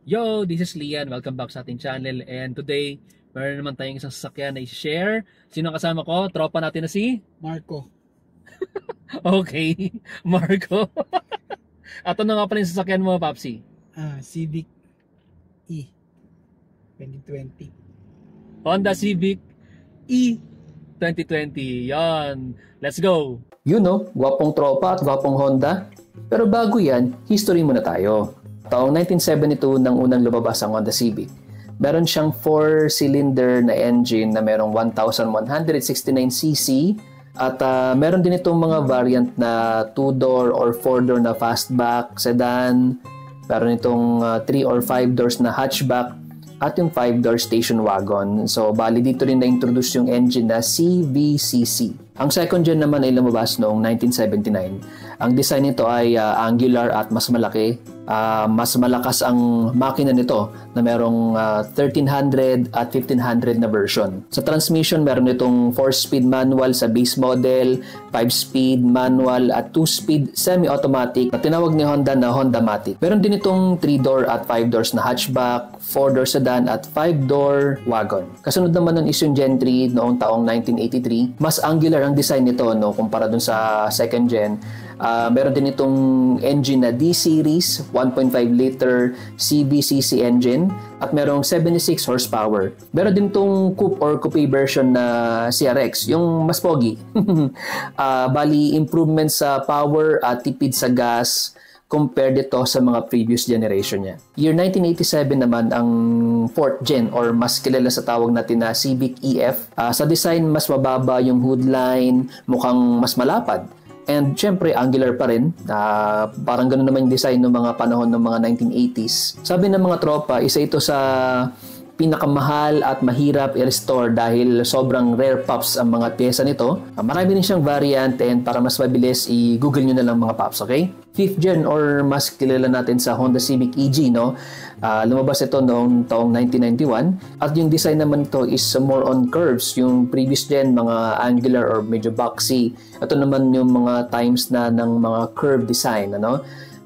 Yo, this is Lian. Welcome back sa ating channel. And today, meron naman tayong isang sasakyan na i-share. Sino kasama ko? Tropa natin na si? Marco. Okay, Marco. At ano nga pala yung sasakyan mo, Papsi? Civic E 2020. Honda Civic E 2020. Yan. Let's go. Gwapong tropa at gwapong Honda. Pero bago yan, history muna tayo. Taong 1972 nang unang lumabas ang Honda Civic. Meron siyang 4-cylinder na engine na merong 1,169cc at meron din itong mga variant na 2-door or 4-door na fastback, sedan. Meron itong 3 or 5 doors na hatchback at yung 5-door station wagon. So, bali dito rin na-introduce yung engine na CVCC. Ang second gen naman ay lumabas noong 1979. Ang design nito ay angular at mas malaki. Mas malakas ang makina nito na merong 1300 at 1500 na version. Sa transmission, meron itong 4-speed manual sa base model, 5-speed manual at 2-speed semi-automatic na tinawag ni Honda na Honda-matic. Meron din itong 3-door at 5 doors na hatchback, 4-door sedan at 5-door wagon. Kasunod naman nun is yung Gen 3 noong taong 1983. Mas angular ang design nito kumpara dun sa second gen. Meron din itong engine na D-Series, 1.5 liter CVCC engine at merong 76 horsepower. Meron din itong coupe or coupe version na CRX, yung mas pogi. Bali, improvement sa power at tipid sa gas compared dito sa mga previous generation niya. Year 1987 naman ang 4th gen or mas kilala sa tawag natin na Civic EF. Sa design, mas mababa yung hood line, mukhang mas malapad. And syempre, angular pa rin. Parang ganoon naman yung design ng mga panahon ng mga 1980s. Sabi ng mga tropa, isa ito sa pinakamahal at mahirap i-restore dahil sobrang rare pops ang mga pyesa nito. Marami rin siyang variant and para mas mabilis, i-google nyo na lang mga pops, okay? 5th gen or mas kilala natin sa Honda Civic EG, lumabas ito noong taong 1991 at yung design naman ito is more on curves. Yung previous gen, mga angular or medyo boxy. Ito naman yung mga times na ng mga curve design.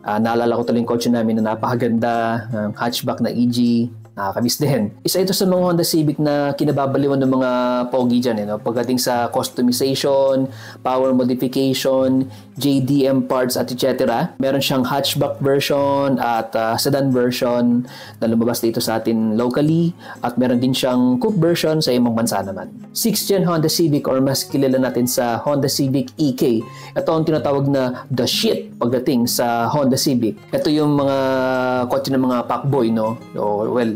Naalala ko tuloy yung kotse namin na napakaganda, hatchback na EG. Nakakamiss din. Isa ito sa mga Honda Civic na kinababaliwan ng mga pogi dyan. Pagdating sa customization, power modification, JDM parts at etc. Meron siyang hatchback version at sedan version na lumabas dito sa atin locally at meron din siyang coupe version sa ibang bansa naman. 6th gen Honda Civic or mas kilala natin sa Honda Civic EK. Ito ang tinatawag na the shit pagdating sa Honda Civic. Ito yung mga kotse ng mga fuckboy,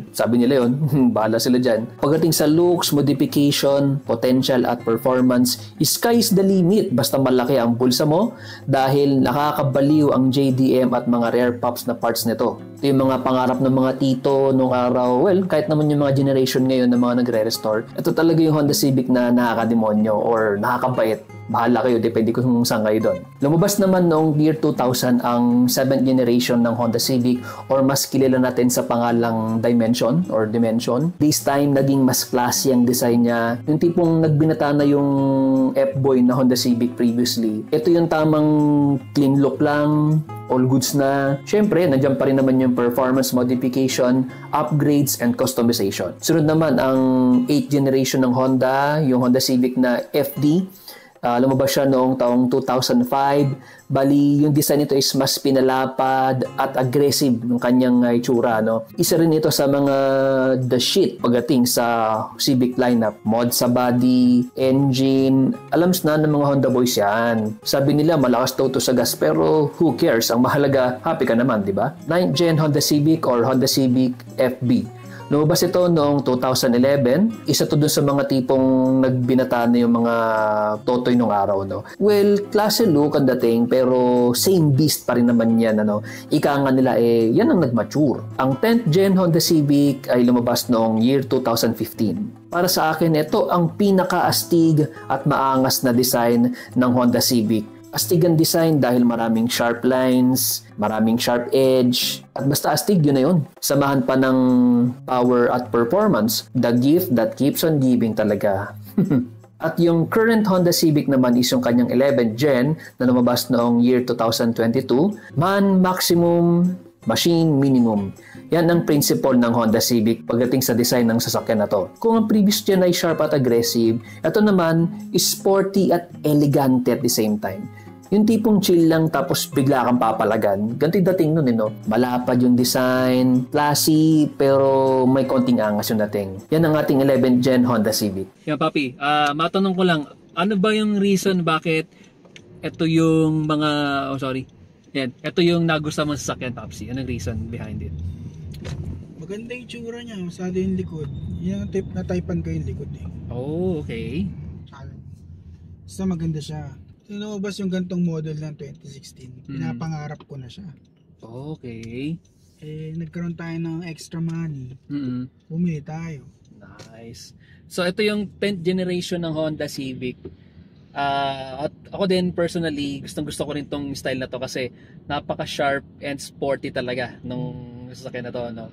sabi nila yun, bahala sila dyan. Pagdating sa looks, modification, potential at performance, sky's the limit basta malaki ang bulsa mo dahil nakakabaliw ang JDM at mga rare pops na parts nito. Ito yung mga pangarap ng mga tito nung araw, kahit naman yung mga generation ngayon na mga nagre-restore. Ito talaga yung Honda Civic na nakakademonyo or nakakabait. Bahala kayo, depende kung saan kayo doon. Lumabas naman noong year 2000 ang 7th generation ng Honda Civic or mas kilala natin sa pangalang Dimension. This time, naging mas classy ang design niya. Yung tipong nagbinata na yung F-Boy na Honda Civic previously. Ito yung tamang clean look lang, all goods na. Siyempre, nandiyan pa rin naman yung performance modification, upgrades, and customization. Sunod naman ang 8th generation ng Honda, yung Honda Civic na FD. Lumabas siya noong taong 2005. Bali, yung design nito is mas pinalapad at aggressive ng kanyang itsura. Isa rin ito sa mga the shit pagdating sa Civic lineup. Mod sa body, engine, alams na ng mga Honda boys yan. Sabi nila malakas daw to sa gas pero who cares? Ang mahalaga, happy ka naman, di ba? 9th gen Honda Civic or Honda Civic FB. Lumabas ito noong 2011. Isa to dun sa mga tipong nagbinata na yung mga totoy nung araw. Classy look ang dating pero same beast pa rin naman yan. Ika nga nila yan ang nag-mature. Ang 10th gen Honda Civic ay lumabas noong year 2015. Para sa akin, ito ang pinaka-astig at maangas na design ng Honda Civic. Astig ang design dahil maraming sharp lines, maraming sharp edge, at basta astig, yun na yun. Samahan pa ng power at performance, the gift that keeps on giving talaga. At yung current Honda Civic naman is yung kanyang 11th gen na lumabas noong year 2022. Man maximum, machine minimum. Yan ang principle ng Honda Civic pagdating sa design ng sasakyan na to. Kung ang previous gen ay sharp at aggressive, ito naman is sporty at elegante at the same time. Yung tipong chill lang tapos bigla kang papalagan. Ganito yung dating nun, no? Malapad yung design, classy, pero may konting angas yung dating. Yan ang ating 11th gen Honda Civic. Yan, Papi. Matanong ko lang, ano ba yung reason bakit ito yung mga... Oh, sorry. Yan. Ito yung nagustuhan mong sasakyan, Papsi. Anong reason behind it? Maganda yung tsura niya, masado yung likod. Yung type na typean ko yung likod eh. Oh, okay. Basta maganda siya. Lumabas yung gantong model ng 2016. Pinapangarap ko na siya. Okay. Eh, nagkaroon tayo ng extra money. Bumili tayo. Nice. So, ito yung 10th generation ng Honda Civic. At ako din personally, gusto ko rin tong style na to kasi napaka-sharp and sporty talaga nung sasakyan na to, no?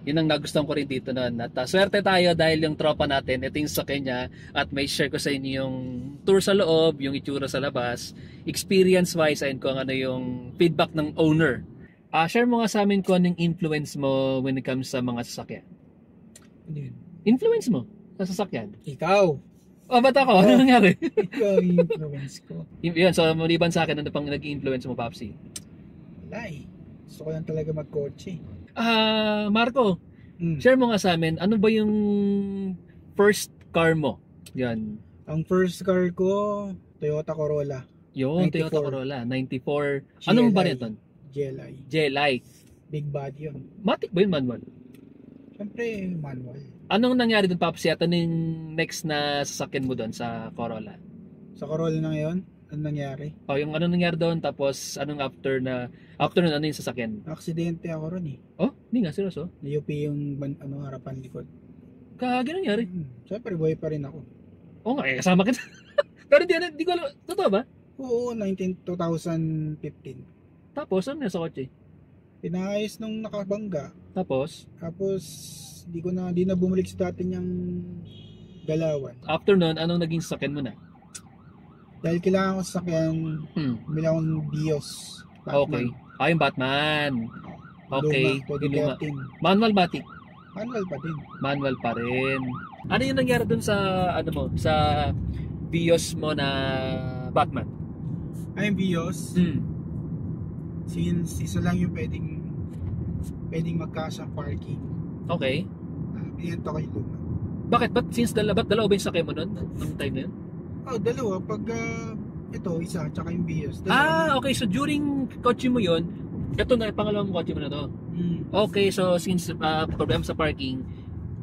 Yun ang nagustuhan ko rin dito noon. At swerte tayo dahil yung tropa natin, ito yung sasakyan niya at may share ko sa inyo yung tour sa loob, yung itsura sa labas, experience-wise and kung ano yung feedback ng owner. Share mo nga sa amin kung anong influence mo when it comes sa mga sasakyan. Ano yun? Influence mo sa sasakyan? Ikaw! Oh, ba't ako? Ano nangyari? Ikaw yung influence ko. Yun, so maliban sa akin, ano pang nag-influence mo, Papsi? Wala eh. Gusto ko lang talaga magkotse. Marco, share mo nga sa amin, ano ba yung first car mo? Yan. Ang first car ko, Toyota Corolla. Yun, 94. Toyota Corolla, 94. Anong variant nun? GLI. GLI. Big body yun. Matic ba yun, manual? Siyempre, manual. Anong nangyari dun, Papsi? At ano yung next na sasakyan mo dun sa Corolla? Sa Corolla na ngayon, ano nangyari? O, yung anong nangyari doon, tapos anong after nun, ano yung sasakyan? Aksidente ako ron eh. Oh, hindi nga, seryoso? Na-UP yung harapan likod. Kagano nangyari? Siyempre, buhay pa rin ako. Oo nga, kasama kita. Pero di ko alam, totoo ba? Oo, 2015. Tapos, ano sa kotse? Pinayos nung nakabangga. Tapos, di na bumalik sa dati niyang galawan. after nun, anong naging sasakyan mo na? Dahil kailangan ko sasakyan, bumili akong Vios. Okay. Yung Batman. Okay. Luma, 2013. Manual matic. Manual pa din. Manual pa rin. Ano yung nangyari dun sa, sa Vios mo na Batman? Yung Vios, since isa lang yung pwedeng magkasya parking. Okay. Binenta ko yung Luma. Bakit? Since dalawa ba yung sakay mo nun? Ang time na yun? Dalawa. Pag ito, isa, tsaka yung Vios. Okay. So during kotse mo yun, ito na, pangalawang kotse mo na to. Okay, so since problem sa parking,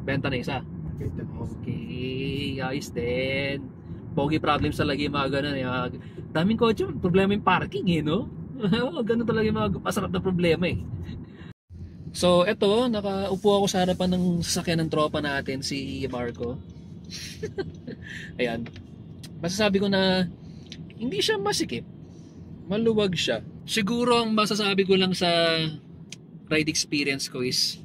benta na isa. Okay, ayos din. Pogi problems talaga yung mga ganun. Daming kotse, problema yung parking eh, no? Ganun talaga yung mga masarap na problema eh. So, eto, nakaupo ako sa harapan ng sasakyan ng tropa natin, si Marco. Ayan. Masasabi ko na hindi siya masikip. Maluwag siya. Siguro ang masasabi ko lang sa ride experience ko is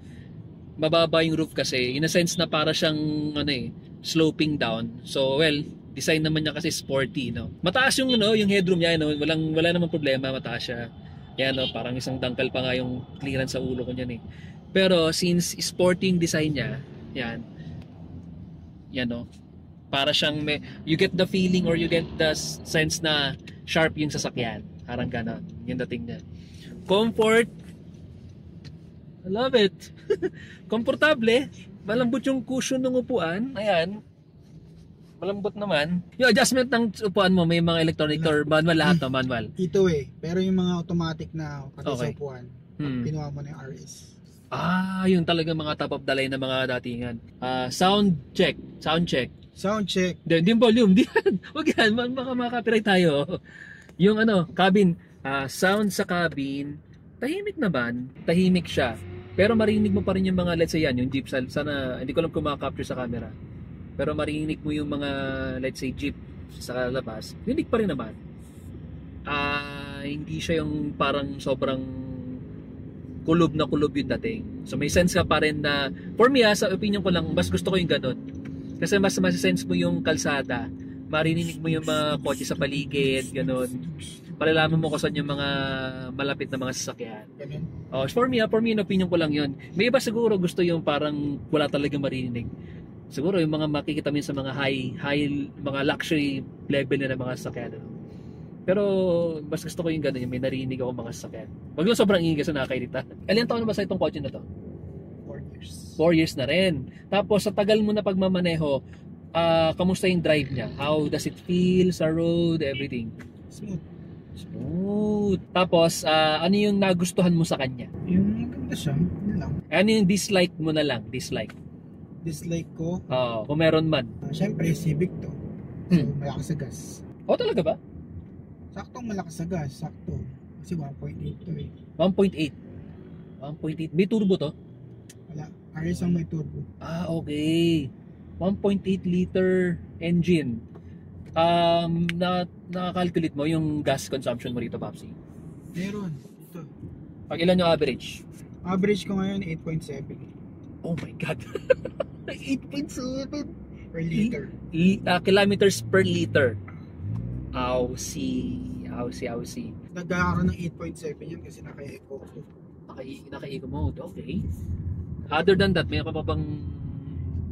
mababa yung roof kasi in a sense na para siyang sloping down. So, well, design naman niya kasi sporty, no. Mataas yung yung headroom niya, no. Wala namang problema, mataas siya. Yan, no, parang isang dangkal pa nga yung clearance sa ulo ko niyan eh. Pero since sporting design niya, yan, no, para siyang you get the feeling or you get the sense na sharp yung sasakyan. Parang gano'n, yung dating niya. Comfort, I love it. Komportable, malambot yung cushion ng upuan, ayan. Malambot naman. Yung adjustment ng upuan mo, may mga electronic or manual lahat, no? Manual. Ito eh. Pero yung mga automatic na pati sa Okay. upuan, pinuha mo na yung RS. Yung talaga mga top of the line na mga datingan. Sound check. Sound check. Hindi yung volume. Huwag yan. Baka makaka-copyright tayo. Yung cabin. Sound sa cabin. Tahimik naman. Tahimik siya. Pero marinig mo pa rin yung mga, let's say yan, yung jeep. Sana, hindi ko alam kung makaka-capture sa camera. Pero marinig mo yung mga, let's say, jeep sa labas. Rinig pa rin naman. Hindi siya yung parang sobrang kulob na kulob yung dating. So may sense ka pa rin na, for me sa opinion ko lang, mas gusto ko yung ganun. Kasi mas sense mo yung kalsada. Marinig mo yung mga kotse sa paligid, ganun. palalaman mo kung saan yung mga malapit na mga sasakyan. Ganun. Oh, for me, in opinion ko lang yun. May iba siguro gusto yung parang wala talagang marinig. Siguro yung mga makikita mo sa mga mga luxury level na mga sasakyan. Ano? Pero mas gusto ko yung gano'n, yung may narinig ako mga sasakyan. Wag lang sobrang ingay kasi nakakairita. Ilan taon na ba sa itong kotse na to? 4 years. 4 years na rin. Tapos sa tagal mo na pagmamaneho, kamusta yung drive niya? How does it feel sa road, everything? Smooth. Tapos, ano yung nagustuhan mo sa kanya? Yung maganda siya, yun lang. Ano yung dislike mo na lang? Dislike ko, kung meron man. syempre Civic to. So, malakas sa gas. Talaga ba? Saktong malakas sa gas, sakto. Kasi 1.8 to eh. 1.8. May turbo to? Wala, RS ang may turbo. Okay. 1.8 liter engine. Nakakalculate mo yung gas consumption mo rito, Papsi? Meron, ito. Pag ilan yung average? Average ko ngayon 8.7 Oh my God. 8.7 per liter. Kilometers per liter. see. Nagkakaroon ng 8.7 yan kasi naka-eco. Naka-eco mode, okay. Other than that, may ka pa bang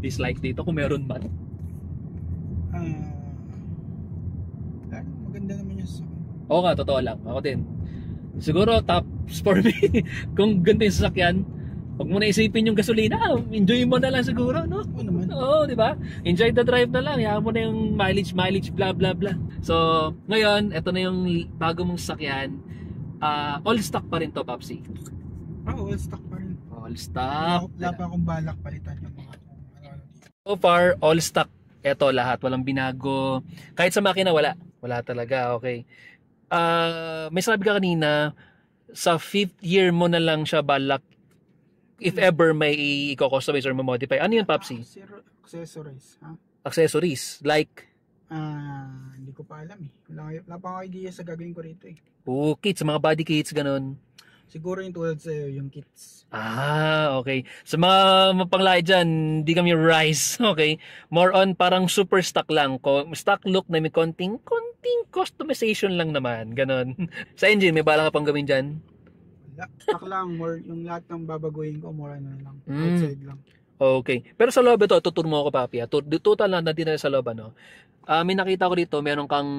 dislike dito kung meron man? Maganda naman yung sasakyan. Oo nga, totoo lang. Ako din. Siguro top for me, kung ganito yung sasakyan, huwag mo na isipin yung gasolina, enjoy mo na lang siguro, no? Oo naman. Oo, di ba? Enjoy the drive na lang, hayaan mo na yung mileage, blah blah blah. So, ngayon, ito na yung bago mong sasakyan. All stock pa rin to, Papsi. All stock pa rin. All stock. Wala pa akong balak palitan yung mga So far, all stock. Ito lahat, walang binago. Kahit sa makina, wala. Wala talaga, okay. May sabi ka kanina, sa 5th year mo na lang siya balak if ever may i-customize or ma-modify. Ano yun, Papsi? Accessories, ha? Accessories, like? Hindi ko pa alam eh. Wala pa akong idea sa gagawin ko rito eh. Kits, mga body kits, ganun. Siguro yung tulad sa'yo, yung kits. Okay. Sa mga mapanglahi dyan, hindi kami rice, okay? More on parang super stock lang. Stock look na may konting customization lang naman, ganun. Sa engine, may bala ka pang gawin dyan? Wala. Stock lang, more, yung lahat ng babaguhin ko, more ano lang. Outside lang. Okay. Pero sa loob ito, tuturo mo ako, Papi. Total lang natin na sa loob, ano? May nakita ko dito, meron kang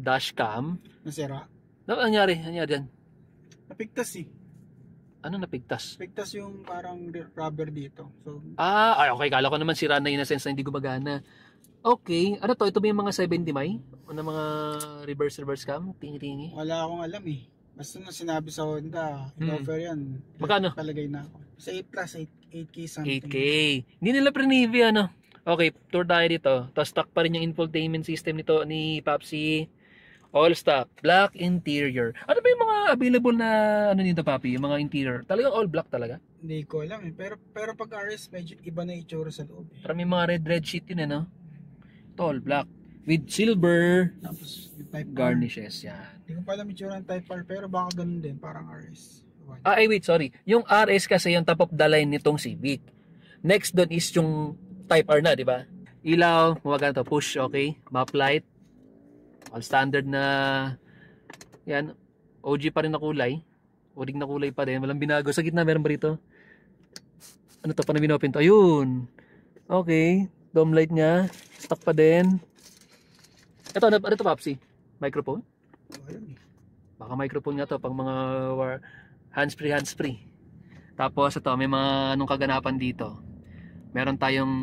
dashcam. Nasira? Ano nangyari? Ano nangyari dyan? Napigtas eh. Ano napigtas? Napigtas yung parang rubber dito. So, okay. Kala ko naman sira na in a sense na hindi gumagana. Okay. Ano to? Ito ba yung mga 70 Mai? O na mga reverse cam? Tingi-tingi? wala akong alam eh. Basta na sinabi sa Honda, in-offer yan. Magkano? Palagay na ako. Sa 8 plus, 8K something. 8K. Hindi nila pre-navy, ano? Okay, tour tayo dito. Tapos stock pa rin yung infotainment system nito ni Papsi. All stock. Black interior. Ano ba yung mga available na ano nito, Papi? Yung mga interior. Talagang all black talaga? Hindi ko alam eh. Pero pag RS, medyo iba na itsura sa loob eh. Para may mga red sheet yun, ano? Ito, all black. With silver Tapos yung Type R. garnishes, yan. Hindi ko pa alam itsura ng Type R, pero baka ganun din. Parang RS. Wait, sorry. Yung RS kasi yung top of the line nitong Civic. Next doon is yung Type R na, di ba? Ilaw, gumagana to, push, okay. Map light. All standard na yan. OG pa rin na kulay. Orig na kulay pa din. Walang binago. Sa gitna meron ba rito? Ano to? Paano binopen to? Ayun. Okay. Dome light niya. Stock pa din. Ito, ano to, Papsi? Microphone? Baka microphone nga to. Pang mga hands-free. Tapos ito, may mga anong kaganapan dito. Meron tayong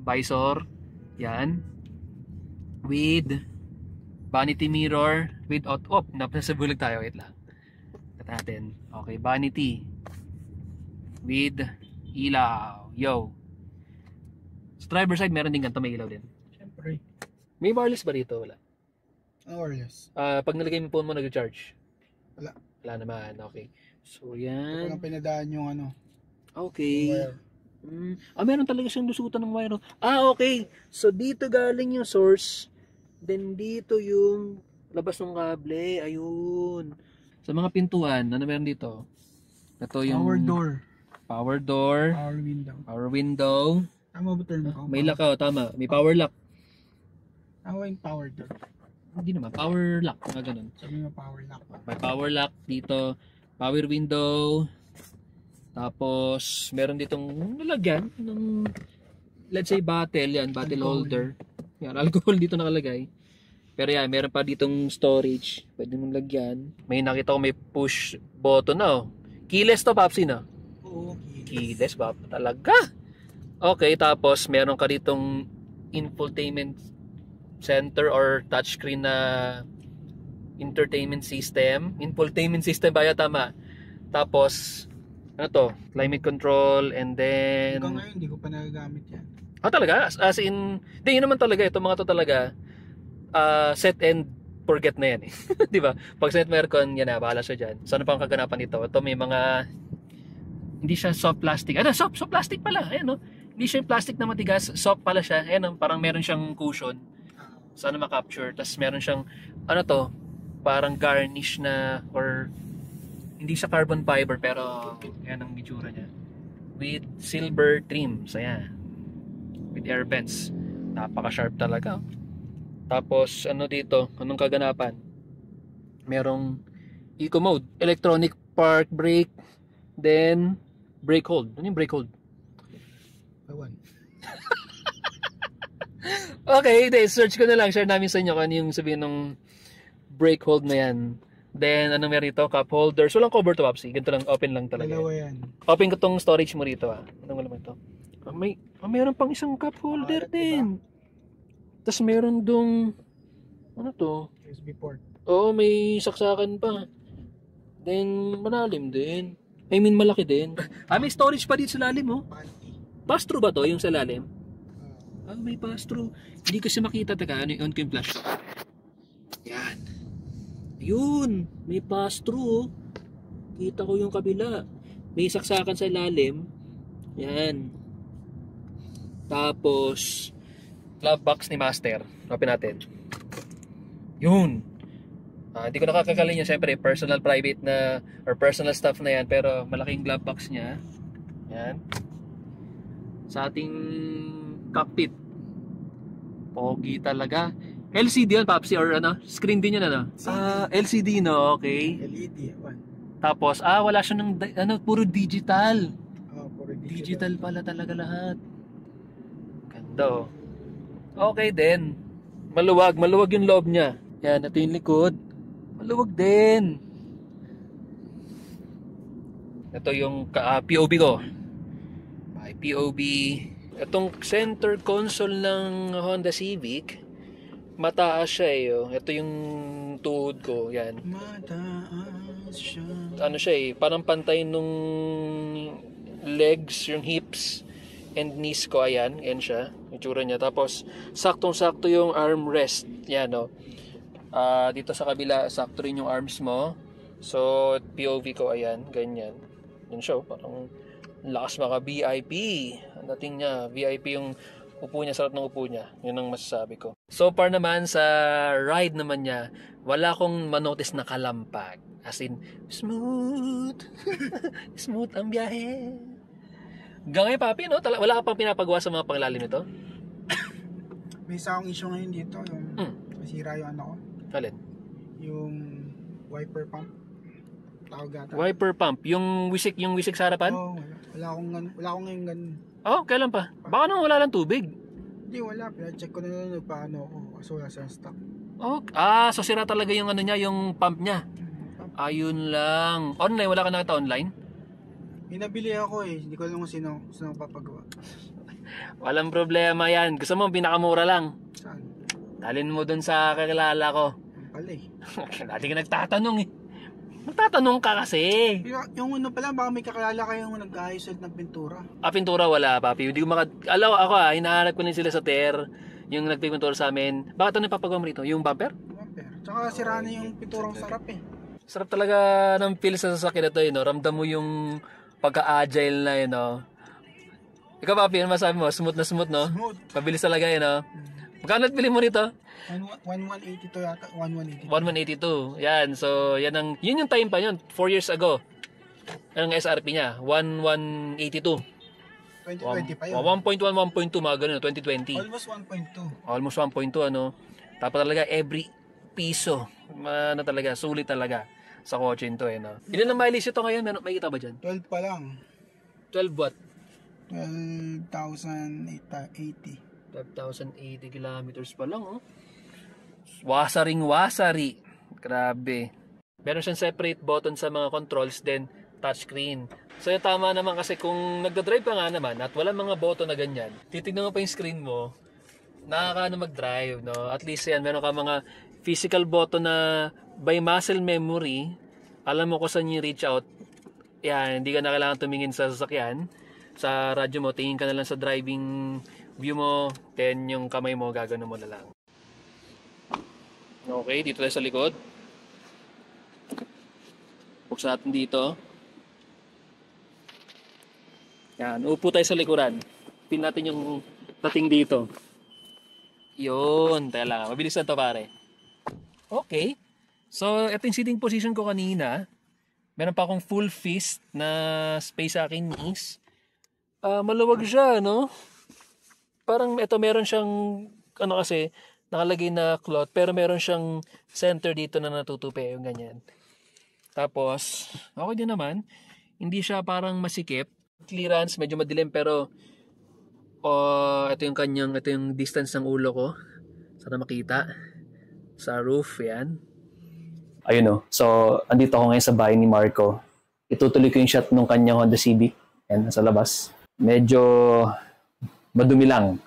visor. Yan. With vanity mirror with nasa bulag tayo, wait lang. Ito natin. Okay, vanity with ilaw. Yo. Sa driver side, meron din ganito, may ilaw din. Siyempre. May wireless ba dito? Wala. Wireless. Pag nalagay mo phone mo, nag-charge? Wala. Wala naman, okay. So, Ito yan. lang pinadaan yung ano. Okay. Wire. Meron talaga siyang lusutan ng wire. Okay. So, dito galing yung source. Then dito yung labas ng kable. Ayun. Sa mga pintuan, ano meron dito? Ito yung Power door. Power door. Power window. Power window. Tama ba term ko? May lock, tama. May power lock. Tama yung power door. Hindi naman, power lock, mga ganun. Sabi mo power lock. May power lock dito, power window, tapos meron ditong nalagyan ng, let's say, bottle, yan, bottle Alcohol. holder. Yan, alcohol dito nakalagay. Pero yan, meron pa ditong storage, pwede mong lagyan. May nakita ko may push button na, oh. Keyless to, Papsi, no? Oo, Keyless ba talaga? Okay, tapos meron ka ditong infotainment center or touchscreen na entertainment system. Infotainment system ba yun? Tama. Tapos, ano to? Climate control and then... Hanggang ngayon, hindi ko pa nagagamit yan. Talaga? As in, di yun naman talaga. Ito mga to talaga, set and forget na yan eh. Di ba? Pag set aircon, yan na, bahala siya dyan. So, ano pang kaganapan nito? Ito may mga... Hindi siya soft plastic. Soft plastic pala. Ayan, no? Hindi siya yung plastic na matigas. Soft pala siya. Ayan, no? Parang meron siyang cushion. Sana ma-capture. Tapos meron siyang, ano to? Parang garnish na, or hindi siya carbon fiber, pero yan ang itsura niya. With silver trims. Ayan. With air vents. Napaka-sharp talaga. Tapos, ano dito? Anong kaganapan? Merong eco mode. Electronic park brake. Then, brake hold. Ano yung brake hold? Ewan. Okay, search ko na lang. Share namin sa inyo kung ano yung sabihin ng brake hold na yan. Then, anong meron dito? Cup holders. Walang cover to, Papsi. Ganito lang, open lang talaga. Dalawa yan. Open ko tong storage mo rito, ah. Anong naman ito? Meron pang isang cup holder din. Tapos meron dong, ano to? USB port. Oo, may saksakan pa. Then, malalim din. I mean, malaki din. May storage pa dito sa lalim, oh. Panty. Pass-through ba to, yung sa lalim? May pass-through. Hindi kasi makita, taka, ano yung flash. Yan. Yun, may pass-through, oh. Kita ko yung kabila. May saksakan sa lalim. Yan. Tapos, glove box ni Master. Open natin. Yun. Hindi ko nakakakalin yun. Siyempre, personal private na or personal stuff na yan. Pero malaking glove box niya. Yan. Sa ating cockpit. Pogi talaga. LCD yun, Papsi, or ano? Screen din yun, ano? LCD, no? Okay. LED. Ewan. Tapos, wala siya ng, puro digital. Puro Digital pala talaga lahat. Ganda, oh. Okay din. Maluwag yung loob niya. Yan, ito yung likod. Maluwag din. Ito yung POV ko. May POV. Itong center console ng Honda Civic, mataas siya eh. Oh. Ito yung tuhod ko. Yan. Mataas siya. Ano siya eh, parang pantay nung legs, yung hips and knees ko. Ayan, yan siya. Yung tsura niya. Tapos, saktong-sakto yung armrest. Yan, no. Dito sa kabila, sakto rin yung arms mo. So, POV ko, ayan, ganyan. Yan siya, parang lakas maka VIP. Ang dating niya, VIP yung upo niya, sarap ng upo niya. Yun ang masasabi ko. So far naman, sa ride naman niya, wala akong manotice na kalampag. As in, smooth. Smooth ang biyahe. Gangay, papi, no? Wala ka pang pinapagawa sa mga panglalim nito? May isa akong issue ngayon dito. Yung masira yung ano ko. Alin? Yung wiper pump. Tawag ata. Wiper pump. Yung wisik sa harapan? Oo, wala akong ngayon ganun. Oh, kailan pa? Baka nung wala lang tubig. Hindi, wala. Pina-check ko na lang paano ako. Kaso wala sa stock. Oh, so sira talaga yung ano niya, yung pump niya. Ayun lang. Online, wala ka nakita online? Pinabili ako eh. Hindi ko alam kung sino papagawa. Walang problema yan. Gusto mo, pinakamura lang. Saan? Dalhin mo dun sa kakilala ko. Pala eh. Dati ka nagtatanong eh. Nagtatanong ka kasi. Yung ano pala, baka may kakalala kayong nag-ayos ng pintura. Pintura wala, papi. Hindi ko ako hinahanap ko din sila sa TER. Yung nagpipintura sa amin. Bakit ano papagawa mo rito? Yung bumper? Bumper. Tsaka sira na yung pinturang sarap eh. Sarap talaga ng feel sa sasakyan na to, no? Ramdam mo yung pagka-agile na, no? Ikaw, papi, ano masabi mo? Smooth na smooth, no? Smooth. Mabilis talaga, no? Magkano bili mo rito? 1182 yata. 1182. 1182. Yan. So, yun yung time pa yun. 4 years ago. Ang SRP niya. 1182. 2020 pa yun. 1.1, 1.2, mga ganun. 2020. Almost 1.2. Almost 1.2, ano. Tapos talaga, every piso. Ano talaga, sulit talaga sa kotse ito eh. No? Ilan ang mileage ito ngayon? May kita ba dyan? 12 pa lang. 12 what? 12,880. 5,080 kilometers pa lang, oh. Wasaring-wasari. Grabe. Meron siyang separate button sa mga controls, then touchscreen. So, tama naman kasi kung nagdadrive ka nga naman at wala mga button na ganyan, titignan mo pa yung screen mo, nakakaano mag-drive, no? At least yan, meron ka mga physical button na by muscle memory, alam mo kung saan yung reach out. Yan, hindi ka na kailangan tumingin sa sasakyan. Sa radyo mo, tingin ka na lang sa driving view mo, then yung kamay mo, gagano mo na lang. Okay, dito tayo sa likod. Buksan natin dito. Yan, upo tayo sa likuran. Pin natin yung dating dito. Yun, tayo lang. Mabilis na to pare. Okay. So, ito yung sitting position ko kanina. Meron pa akong full fist na space sa akin knees. Maluwag siya, no? Parang ito meron siyang, ano kasi, nakalagay na cloth, pero meron siyang center dito na natutupi, yung ganyan. Tapos, okay din naman. Hindi siya parang masikip. Clearance, medyo madilim, pero ito yung distance ng ulo ko. Sana makita. Sa roof, yan. Ayun o. So, andito ako ngayon sa bahay ni Marco. Itutuloy ko yung shot ng kanyang Honda Civic. Yan, nasa labas. Medyo madumi lang.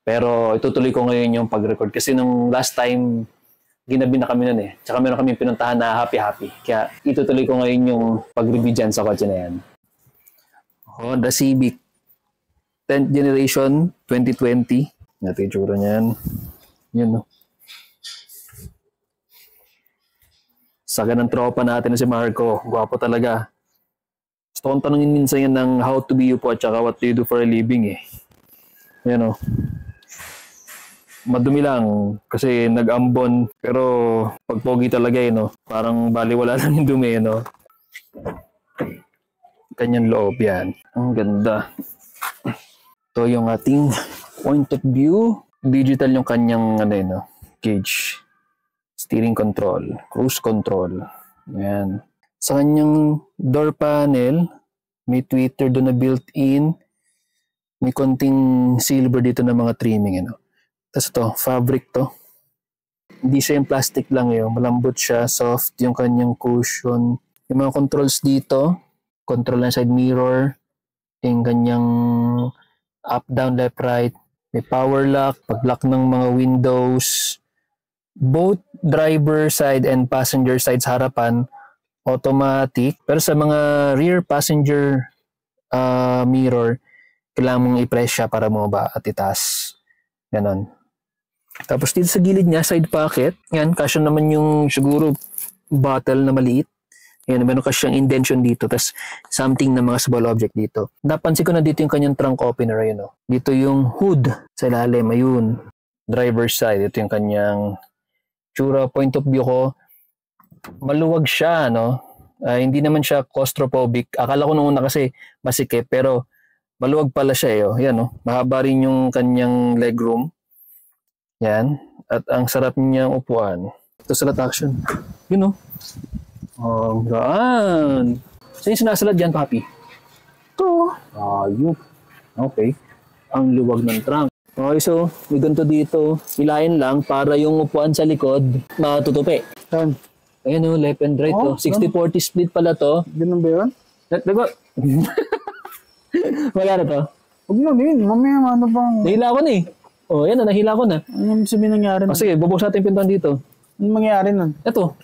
Pero itutuloy ko ngayon yung pag-record. Kasi nung last time, ginabi na kami nun eh. Tsaka meron kami pinuntahan na happy-happy. Kaya itutuloy ko ngayon yung pag-review dyan sa kotse na yan. Honda Civic 10th generation 2020. Natin yung tsura niyan. Yun no. Saga ng tropa natin na si Marco. Gwapo talaga. Gusto kong tanungin minsan yan ng how to be you po at saka what do you do for a living eh. Yan o. Madumi lang kasi nag-ambon pero pagpogi talaga eh no. Parang baliwala lang yung dumi no. Kanyang loob yan. Ang ganda. Ito yung ating point of view. Digital yung kanyang gauge. Steering control, cruise control. Ayan. Sa kanyang door panel, may tweeter doon na built-in. May konting silver dito na mga trimming. Tapos ito, fabric to. Hindi siya yung plastic lang yun. Malambot siya, soft yung kanyang cushion. Yung mga controls dito, control ng side mirror, yung kanyang up, down, left, right. May power lock, pag-lock ng mga windows. Both driver side and passenger side sa harapan, automatic. Pero sa mga rear passenger mirror, kailangan mong i-press siya para bumaba at itaas. Ganon. Tapos dito sa gilid niya, side pocket. Yan, kasya naman yung siguro bottle na maliit. Yan, meron kasi siyang indention dito. Tapos something na mga small object dito. Napansin ko na dito yung kanyang trunk opener. Yun, no? Dito yung hood sa ilalim. Ayun. Driver's side. Ito yung kanyang tsura, point of view ko. Maluwag siya, no? Hindi naman siya claustrophobic. Akala ko noong una kasi masikip. Pero maluwag pala siya. Yan, no? Mahaba rin yung kanyang legroom. Yan. At ang sarap niyang upuan. Ito salat action. Yun, no? Oh, gaan. Saan yung sinasalat dyan, papi? Ito. Ayun. Okay. Ang luwag ng trunk. Okay, so, may ganito dito. Hilahin lang para yung upuan sa likod matutupi. Saan? Ayan o, left and right. 60-40 split pala to. Ganun ba yun? Diba? Wala na to. Huwag na din. Mamaya ano bang... Nahila ko na eh. O, yan na, nahila ko na. Ano sabihin nangyari nun? Sige, bubuksan natin yung pintuan dito. Ano mangyari nun? Ito.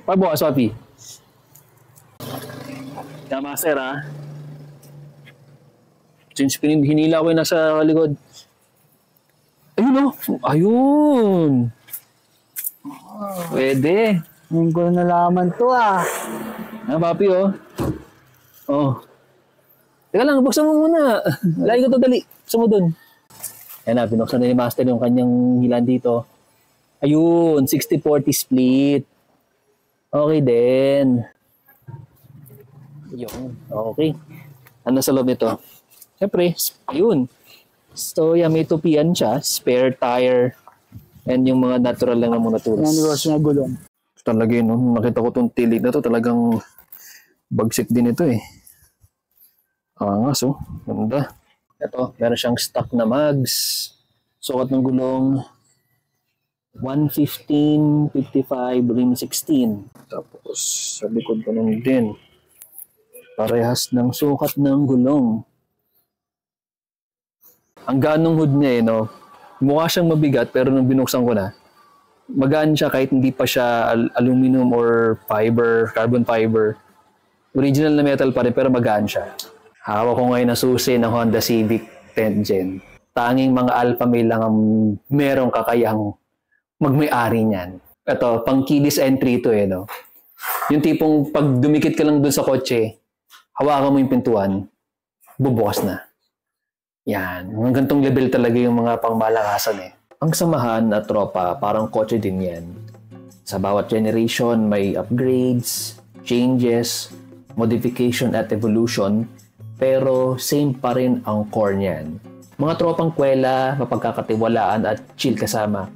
Pagbukas, papi. Tama, sir, ha? Since hinila ko yung nasa likod. Ayun o. Ayun. Pwede. Ngayon ko na nalaman to ah. Papi oh. Oh. Teka lang, buksan mo muna. Lagi ko to dali. Buksan mo dun. Ayan na, binuksan na ni Master yung kanyang hilan dito. Ayun, 60-40 split. Okay din. Yun, okay. Ano sa loob nito? Siyempre, ayun. So, yan, may tupian siya. Spare tire. And yung mga natural lang na mga tools. Yan yung mga gulong. Talaga yun, no? Nakita ko itong tilit na to, talagang bagsik din ito eh. Angas, oh. Ganda. Ito, meron siyang stock na mags. Sukat ng gulong 115, 55, rim 16. Tapos sa likod ko nun din. Parehas ng sukat ng gulong. Ang ganong hood niya eh, no? Mukha siyang mabigat pero nung binuksan ko na, magaan siya kahit hindi pa siya aluminum or fiber, carbon fiber. Original na metal pa rin pero magaan siya. Hawak ko ngayon na susi ng Honda Civic 10th Gen. Tanging mga alpha male lang ang merong kakayahang magmay-ari niyan. Ito, pang keyless entry ito eh, no? Yung tipong pag dumikit ka lang dun sa kotse, hawakan mo yung pintuan, bubukas na. Yan. Ang gantong level talaga yung mga pangmalakasan eh. Ang samahan na tropa, parang kotse din yan. Sa bawat generation, may upgrades, changes, modification at evolution, pero same pa rin ang core niyan. Mga tropang kwela, mapagkakatiwalaan at chill kasama.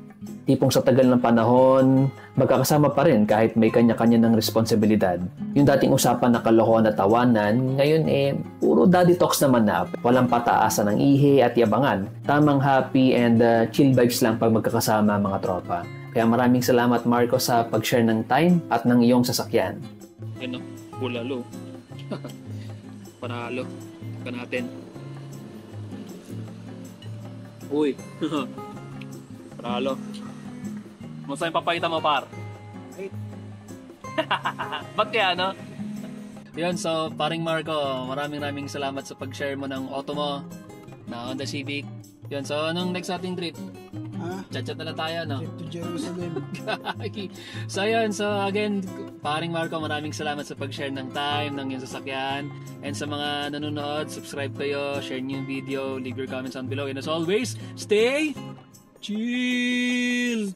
Tipong sa tagal ng panahon, magkakasama pa rin kahit may kanya-kanya ng responsibilidad. Yung dating usapan na kalokohan at tawanan, ngayon puro daddy talks naman na. Walang pataasan ng ihi at yabangan. Tamang happy and chill vibes lang pag magkakasama mga tropa. Kaya maraming salamat Marco sa pag-share ng time at ng iyong sasakyan. Ano? Bulalo. Panalo. Ka natin. Uy. Panalo. Musta yung papakita mo, par? Ba't kaya, no? Yun, so, paring Marco, maraming salamat sa pag-share mo ng auto mo na Honda Civic. Yun, so, anong next ating trip? Chat-chat na lang tayo, no? Trip to Jerusalem. So, yun, so, again, paring Marco, maraming salamat sa pag-share ng time, ng iyong sasakyan. And sa mga nanonood, subscribe kayo, share niyo yung video, leave your comments down below. And as always, stay chill!